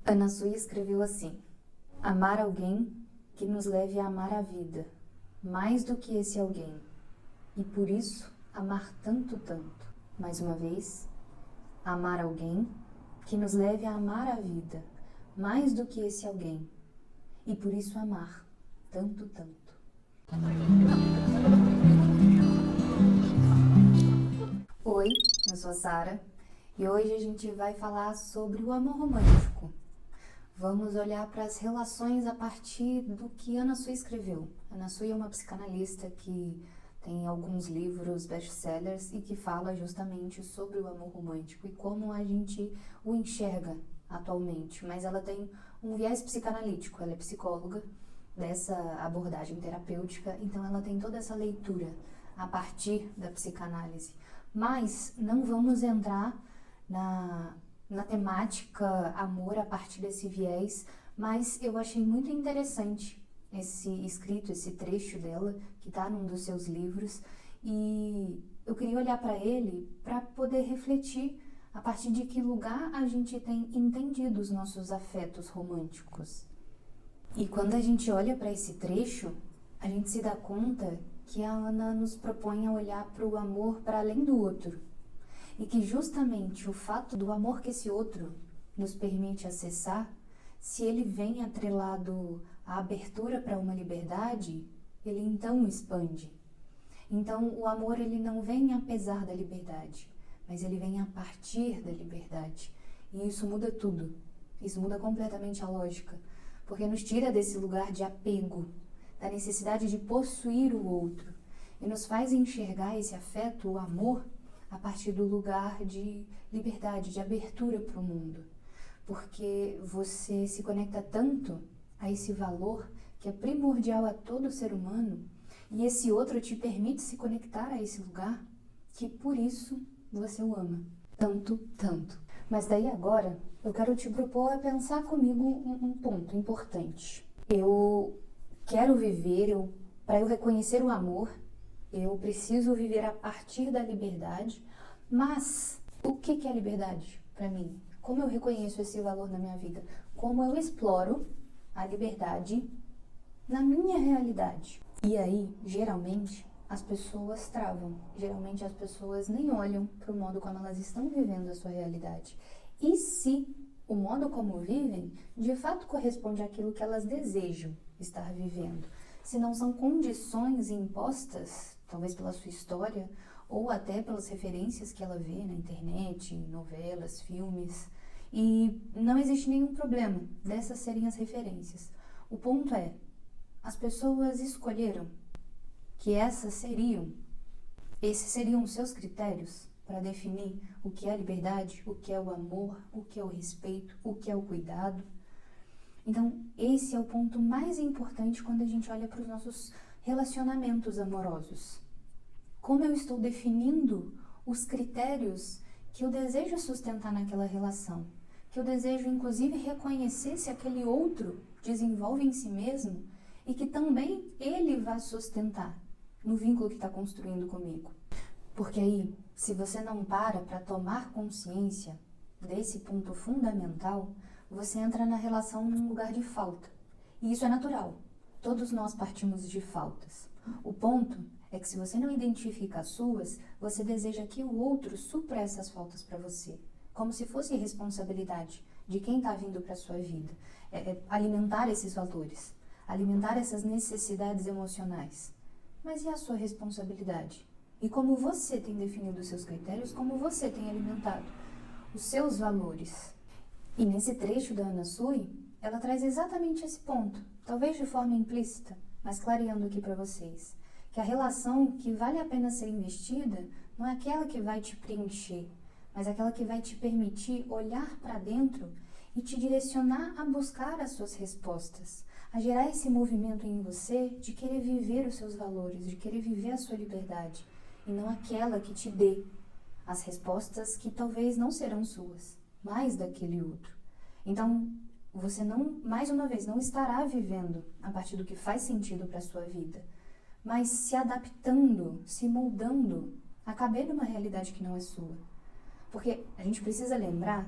Ana Sui escreveu assim: amar alguém que nos leve a amar a vida, mais do que esse alguém, e por isso amar tanto, tanto. Mais uma vez, amar alguém que nos leve a amar a vida, mais do que esse alguém, e por isso amar tanto, tanto. Oi, eu sou a Sara e hoje a gente vai falar sobre o amor romântico. Vamos olhar para as relações a partir do que Ana Sui escreveu. Ana Sui é uma psicanalista que tem alguns livros best-sellers e que fala justamente sobre o amor romântico e como a gente o enxerga atualmente. Mas ela tem um viés psicanalítico, ela é psicóloga dessa abordagem terapêutica, então ela tem toda essa leitura a partir da psicanálise. Mas não vamos entrar na temática amor a partir desse viés, mas eu achei muito interessante esse escrito, esse trecho dela, que está num dos seus livros, e eu queria olhar para ele para poder refletir a partir de que lugar a gente tem entendido os nossos afetos românticos. E quando a gente olha para esse trecho, a gente se dá conta que a Ana nos propõe a olhar para o amor para além do outro. E que justamente o fato do amor que esse outro nos permite acessar, se ele vem atrelado à abertura para uma liberdade, ele então expande. Então o amor ele não vem apesar da liberdade, mas ele vem a partir da liberdade. E isso muda tudo. Isso muda completamente a lógica, porque nos tira desse lugar de apego, da necessidade de possuir o outro, e nos faz enxergar esse afeto, o amor, a partir do lugar de liberdade, de abertura para o mundo. Porque você se conecta tanto a esse valor que é primordial a todo ser humano, e esse outro te permite se conectar a esse lugar, que por isso você o ama. Tanto, tanto. Mas daí agora, eu quero te propor a pensar comigo um ponto importante. Eu quero viver, para eu reconhecer o amor, eu preciso viver a partir da liberdade, mas o que é liberdade para mim? Como eu reconheço esse valor na minha vida? Como eu exploro a liberdade na minha realidade? E aí, geralmente, as pessoas travam. Geralmente, as pessoas nem olham para o modo como elas estão vivendo a sua realidade. E se o modo como vivem, de fato corresponde àquilo que elas desejam estar vivendo? Se não são condições impostas, talvez pela sua história, ou até pelas referências que ela vê na internet, novelas, filmes, e não existe nenhum problema dessas serem as referências. O ponto é, as pessoas escolheram que esses seriam os seus critérios para definir o que é a liberdade, o que é o amor, o que é o respeito, o que é o cuidado. Então, esse é o ponto mais importante quando a gente olha para os nossos relacionamentos amorosos. Como eu estou definindo os critérios que eu desejo sustentar naquela relação, que eu desejo, inclusive, reconhecer se aquele outro desenvolve em si mesmo e que também ele vai sustentar no vínculo que está construindo comigo. Porque aí, se você não para tomar consciência desse ponto fundamental, você entra na relação num lugar de falta. E isso é natural. Todos nós partimos de faltas. O ponto é que se você não identifica as suas, você deseja que o outro supra essas faltas para você. Como se fosse responsabilidade de quem está vindo para a sua vida. Alimentar esses valores. Alimentar essas necessidades emocionais. Mas e a sua responsabilidade? E como você tem definido os seus critérios, como você tem alimentado os seus valores? E nesse trecho da Ana Sui, ela traz exatamente esse ponto, talvez de forma implícita, mas clareando aqui para vocês, que a relação que vale a pena ser investida não é aquela que vai te preencher, mas aquela que vai te permitir olhar para dentro e te direcionar a buscar as suas respostas, a gerar esse movimento em você de querer viver os seus valores, de querer viver a sua liberdade, e não aquela que te dê as respostas que talvez não serão suas, mas daquele outro. Então, você não, mais uma vez, não estará vivendo a partir do que faz sentido para a sua vida, mas se adaptando, se moldando a caber numa realidade que não é sua. Porque a gente precisa lembrar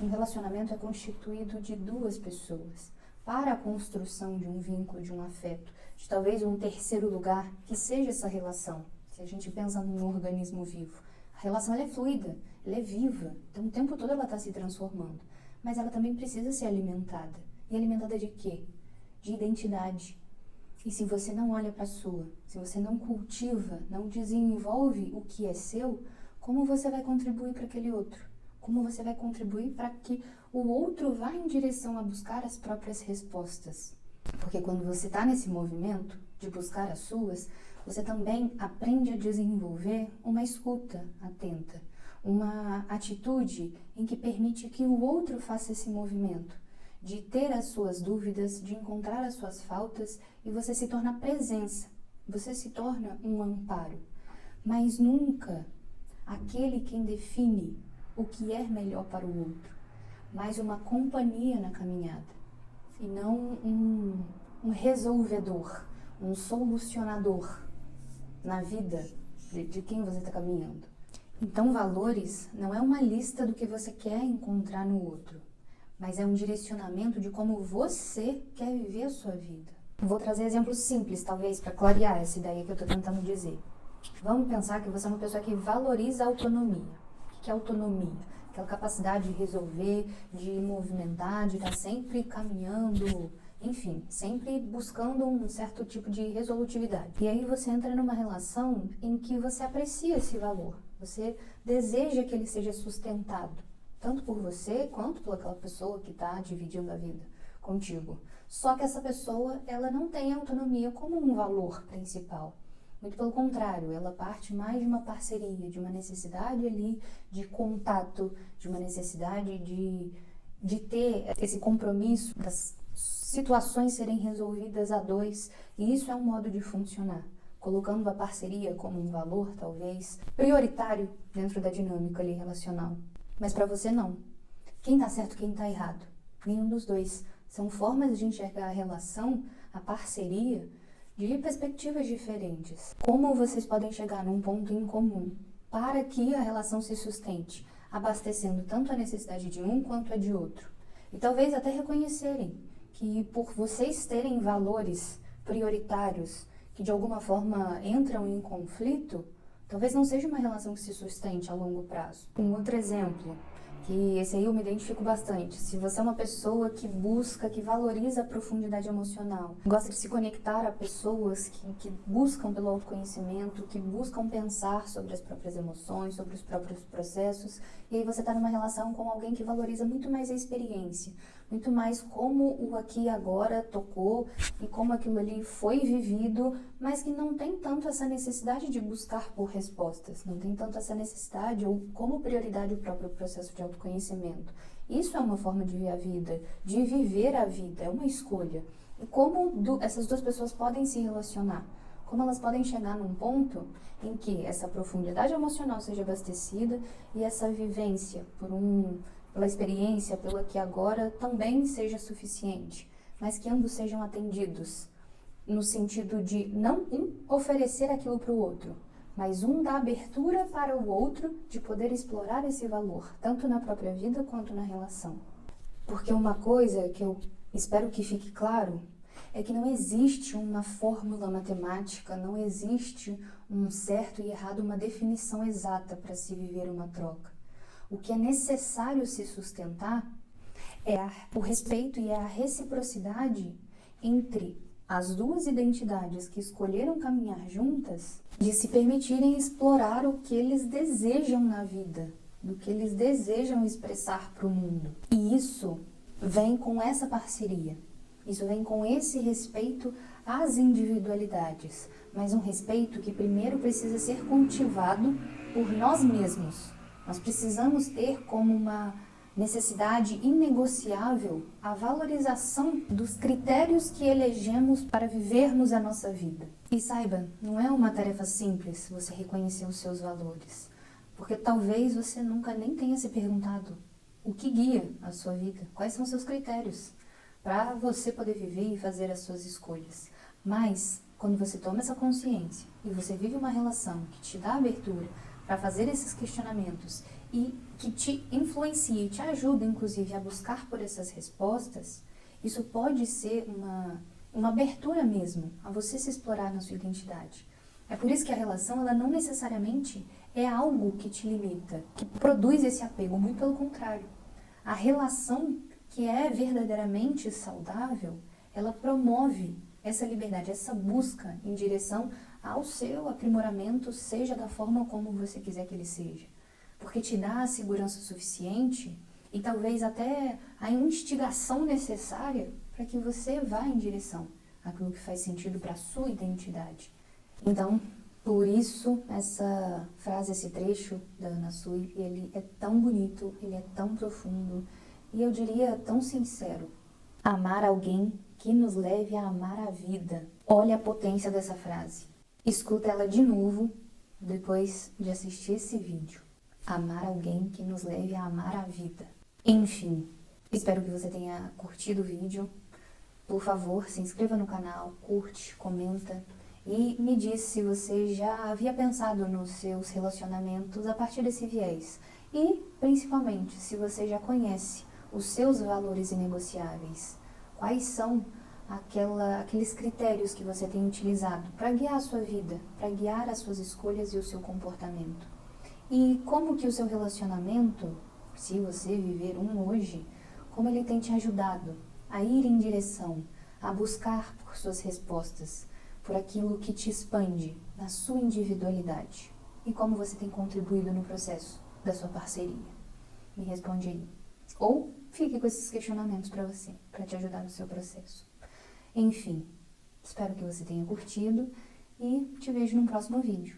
Um relacionamento é constituído de duas pessoas para a construção de um vínculo, de um afeto, de talvez um terceiro lugar que seja essa relação. Se a gente pensa num organismo vivo, a relação ela é fluida, ela é viva, então o tempo todo ela está se transformando, mas ela também precisa ser alimentada. E alimentada de quê? De identidade. E se você não olha para a sua, se você não cultiva, não desenvolve o que é seu, como você vai contribuir para aquele outro? Como você vai contribuir para que o outro vá em direção a buscar as próprias respostas? Porque quando você está nesse movimento de buscar as suas, você também aprende a desenvolver uma escuta atenta, uma atitude em que permite que o outro faça esse movimento, de ter as suas dúvidas, de encontrar as suas faltas, e você se torna presença, você se torna um amparo, mas nunca aquele quem define o que é melhor para o outro, mas uma companhia na caminhada, e não um resolvedor, um solucionador na vida de quem você está caminhando. Então, valores não é uma lista do que você quer encontrar no outro, mas é um direcionamento de como você quer viver a sua vida. Vou trazer exemplos simples, talvez, para clarear essa ideia que eu estou tentando dizer. Vamos pensar que você é uma pessoa que valoriza a autonomia. O que é autonomia? Aquela capacidade de resolver, de movimentar, de estar sempre caminhando, enfim, sempre buscando um certo tipo de resolutividade. E aí você entra numa relação em que você aprecia esse valor. Você deseja que ele seja sustentado, tanto por você quanto por aquela pessoa que está dividindo a vida contigo. Só que essa pessoa, ela não tem a autonomia como um valor principal. Muito pelo contrário, ela parte mais de uma parceria, de uma necessidade ali de contato, de uma necessidade de ter esse compromisso das situações serem resolvidas a dois. E isso é um modo de funcionar, colocando a parceria como um valor, talvez, prioritário dentro da dinâmica ali relacional. Mas para você não. Quem tá certo, quem tá errado? Nenhum dos dois. São formas de enxergar a relação, a parceria, de perspectivas diferentes. Como vocês podem chegar num ponto em comum para que a relação se sustente, abastecendo tanto a necessidade de um quanto a de outro. E talvez até reconhecerem que por vocês terem valores prioritários que de alguma forma entram em conflito, talvez não seja uma relação que se sustente a longo prazo. Um outro exemplo, que esse aí eu me identifico bastante. Se você é uma pessoa que busca, que valoriza a profundidade emocional, gosta de se conectar a pessoas que buscam pelo autoconhecimento, que buscam pensar sobre as próprias emoções, sobre os próprios processos, e aí você está numa relação com alguém que valoriza muito mais a experiência, muito mais como o aqui e agora tocou e como aquilo ali foi vivido, mas que não tem tanto essa necessidade de buscar por respostas, não tem tanto essa necessidade ou como prioridade o próprio processo de autoconhecimento. Isso é uma forma de ver a vida, de viver a vida, é uma escolha. E como essas duas pessoas podem se relacionar? Como elas podem chegar num ponto em que essa profundidade emocional seja abastecida e essa vivência pela experiência, pelo aqui e agora, também seja suficiente, mas que ambos sejam atendidos, no sentido de não um oferecer aquilo para o outro, mas um dar abertura para o outro de poder explorar esse valor, tanto na própria vida quanto na relação. Porque uma coisa que eu espero que fique claro é que não existe uma fórmula matemática, não existe um certo e errado, uma definição exata para se viver uma troca. O que é necessário se sustentar é o respeito e a reciprocidade entre as duas identidades que escolheram caminhar juntas, de se permitirem explorar o que eles desejam na vida, do que eles desejam expressar para o mundo. E isso vem com essa parceria, isso vem com esse respeito às individualidades, mas um respeito que primeiro precisa ser cultivado por nós mesmos. Nós precisamos ter como uma necessidade inegociável a valorização dos critérios que elegemos para vivermos a nossa vida. E saiba, não é uma tarefa simples você reconhecer os seus valores, porque talvez você nunca nem tenha se perguntado o que guia a sua vida, quais são os seus critérios para você poder viver e fazer as suas escolhas. Mas, quando você toma essa consciência e você vive uma relação que te dá abertura para fazer esses questionamentos e que te influencia e te ajuda, inclusive, a buscar por essas respostas, isso pode ser uma abertura mesmo a você se explorar na sua identidade. É por isso que a relação, ela não necessariamente é algo que te limita, que produz esse apego, muito pelo contrário. A relação que é verdadeiramente saudável, ela promove essa liberdade, essa busca em direção ao seu aprimoramento, seja da forma como você quiser que ele seja. Porque te dá a segurança suficiente e talvez até a instigação necessária para que você vá em direção àquilo que faz sentido para a sua identidade. Então, por isso, essa frase, esse trecho da Ana Sui, ele é tão bonito, ele é tão profundo e eu diria tão sincero. Amar alguém que nos leve a amar a vida. Olha a potência dessa frase. Escuta ela de novo depois de assistir esse vídeo. Amar alguém que nos leve a amar a vida. Enfim, espero que você tenha curtido o vídeo. Por favor, se inscreva no canal, curte, comenta e me diz se você já havia pensado nos seus relacionamentos a partir desse viés. E, principalmente, se você já conhece os seus valores inegociáveis. Quais são aqueles critérios que você tem utilizado para guiar a sua vida, para guiar as suas escolhas e o seu comportamento? E como que o seu relacionamento, se você viver um hoje, como ele tem te ajudado a ir em direção, a buscar por suas respostas, por aquilo que te expande na sua individualidade? E como você tem contribuído no processo da sua parceria? Me responde aí. Ou fique com esses questionamentos para você, para te ajudar no seu processo. Enfim, espero que você tenha curtido e te vejo no próximo vídeo.